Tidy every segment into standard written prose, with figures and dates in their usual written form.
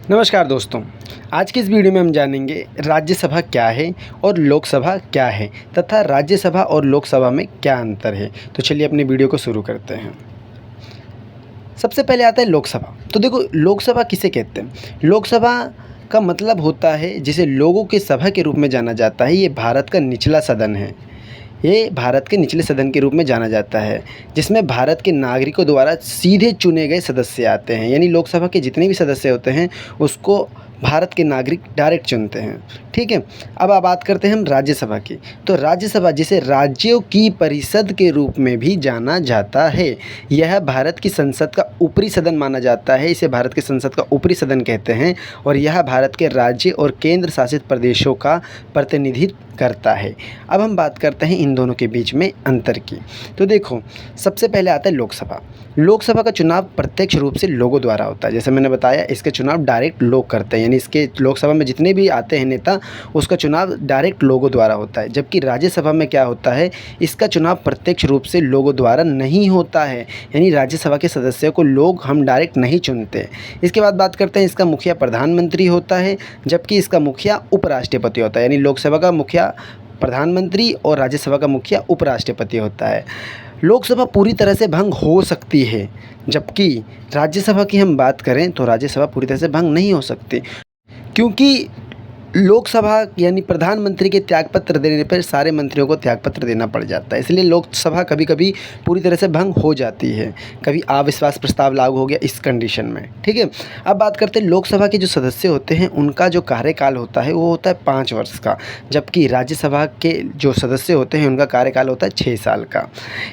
नमस्कार दोस्तों, आज की इस वीडियो में हम जानेंगे राज्यसभा क्या है और लोकसभा क्या है तथा राज्यसभा और लोकसभा में क्या अंतर है। तो चलिए अपनी वीडियो को शुरू करते हैं। सबसे पहले आता है लोकसभा। तो देखो, लोकसभा किसे कहते हैं? लोकसभा का मतलब होता है जिसे लोगों की सभा के रूप में जाना जाता है। ये भारत का निचला सदन है। ये भारत के निचले सदन के रूप में जाना जाता है, जिसमें भारत के नागरिकों द्वारा सीधे चुने गए सदस्य आते हैं। यानी लोकसभा के जितने भी सदस्य होते हैं उसको भारत के नागरिक डायरेक्ट चुनते हैं। ठीक है, अब आप बात करते हैं हम राज्यसभा की। तो राज्यसभा, जिसे राज्यों की परिषद के रूप में भी जाना जाता है, यह भारत की संसद का ऊपरी सदन माना जाता है। इसे भारत की संसद का ऊपरी सदन कहते हैं और यह भारत के राज्य और केंद्र शासित प्रदेशों का प्रतिनिधित्व करता है। अब हम बात करते हैं इन दोनों के बीच में अंतर की। तो देखो, सबसे पहले आता है लोकसभा। लोकसभा का चुनाव प्रत्यक्ष रूप से लोगों द्वारा होता है। जैसे मैंने बताया, इसके चुनाव डायरेक्ट लोग करते हैं, यानी इसके लोकसभा में जितने भी आते हैं नेता, उसका चुनाव डायरेक्ट लोगों द्वारा होता है। जबकि राज्यसभा में क्या होता है, इसका चुनाव प्रत्यक्ष रूप से लोगों द्वारा नहीं होता है, यानी राज्यसभा के सदस्यों को लोग हम डायरेक्ट नहीं चुनते। इसके बाद बात करते हैं, इसका मुखिया प्रधानमंत्री होता है, जबकि इसका मुखिया उपराष्ट्रपति होता है। यानी लोकसभा का मुखिया प्रधानमंत्री और राज्यसभा का मुखिया उपराष्ट्रपति होता है। लोकसभा पूरी तरह से भंग हो सकती है, जबकि राज्यसभा की हम बात करें तो राज्यसभा पूरी तरह से भंग नहीं हो सकती, क्योंकि लोकसभा यानी प्रधानमंत्री के त्यागपत्र देने पर सारे मंत्रियों को त्यागपत्र देना पड़ जाता है। इसलिए लोकसभा कभी कभी पूरी तरह से भंग हो जाती है। कभी अविश्वास प्रस्ताव लागू हो गया इस कंडीशन में। ठीक है, अब बात करते हैं लोकसभा के जो सदस्य होते हैं उनका जो कार्यकाल होता है वो होता है 5 वर्ष का, जबकि राज्यसभा के जो सदस्य होते हैं उनका कार्यकाल होता है 6 साल का।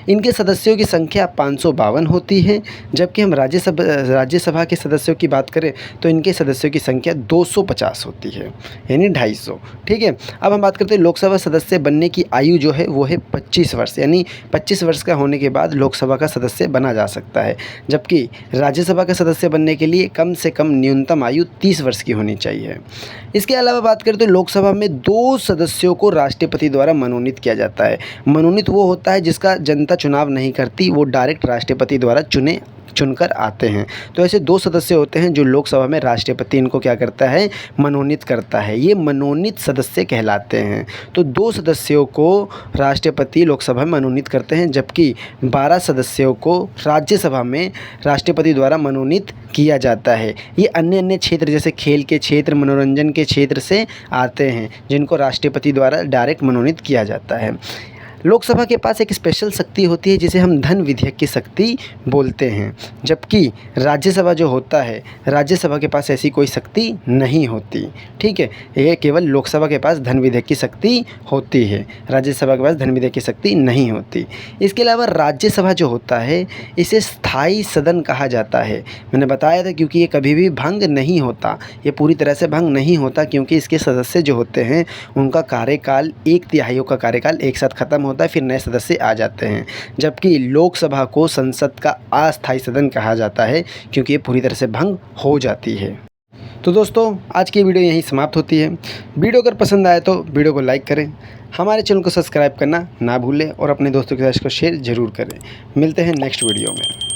इनके सदस्यों की संख्या 552 होती है, जबकि हम राज्यसभा के सदस्यों की बात करें तो इनके सदस्यों की संख्या 250 होती है, यानी 250। ठीक है, अब हम बात करते हैं लोकसभा सदस्य बनने की आयु जो है वो है 25 वर्ष, यानी 25 वर्ष का होने के बाद लोकसभा का सदस्य बना जा सकता है। जबकि राज्यसभा का सदस्य बनने के लिए कम से कम न्यूनतम आयु 30 वर्ष की होनी चाहिए। इसके अलावा बात करें तो लोकसभा में 2 सदस्यों को राष्ट्रपति द्वारा मनोनीत किया जाता है। मनोनीत वो होता है जिसका जनता चुनाव नहीं करती, वो डायरेक्ट राष्ट्रपति द्वारा चुनकर आते हैं। तो ऐसे 2 सदस्य होते हैं जो लोकसभा में राष्ट्रपति इनको क्या करता है, मनोनीत करता है। ये मनोनीत सदस्य कहलाते हैं। तो 2 सदस्यों को राष्ट्रपति लोकसभा में मनोनीत करते हैं, जबकि 12 सदस्यों को राज्यसभा में राष्ट्रपति द्वारा मनोनीत किया जाता है। ये अन्य क्षेत्र जैसे खेल के क्षेत्र, मनोरंजन के क्षेत्र से आते हैं, जिनको राष्ट्रपति द्वारा डायरेक्ट मनोनीत किया जाता है। लोकसभा के पास एक स्पेशल शक्ति होती है जिसे हम धन विधेयक की शक्ति बोलते हैं, जबकि राज्यसभा जो होता है, राज्यसभा के पास ऐसी कोई शक्ति नहीं होती। ठीक है, ये केवल लोकसभा के पास धन विधेयक की शक्ति होती है, राज्यसभा के पास धन विधेयक की शक्ति नहीं होती। इसके अलावा राज्यसभा जो होता है इसे स्थायी सदन कहा जाता है। मैंने बताया था, क्योंकि ये कभी भी भंग नहीं होता, ये पूरी तरह से भंग नहीं होता, क्योंकि इसके सदस्य जो होते हैं उनका कार्यकाल 1/3 का कार्यकाल एक साथ खत्म होता है, फिर नए सदस्य आ जाते हैं। जबकि लोकसभा को संसद का अस्थायी सदन कहा जाता है, क्योंकि ये पूरी तरह से भंग हो जाती है। तो दोस्तों, आज की वीडियो यहीं समाप्त होती है। वीडियो अगर पसंद आए तो वीडियो को लाइक करें, हमारे चैनल को सब्सक्राइब करना ना भूलें और अपने दोस्तों के साथ इसको शेयर ज़रूर करें। मिलते हैं नेक्स्ट वीडियो में।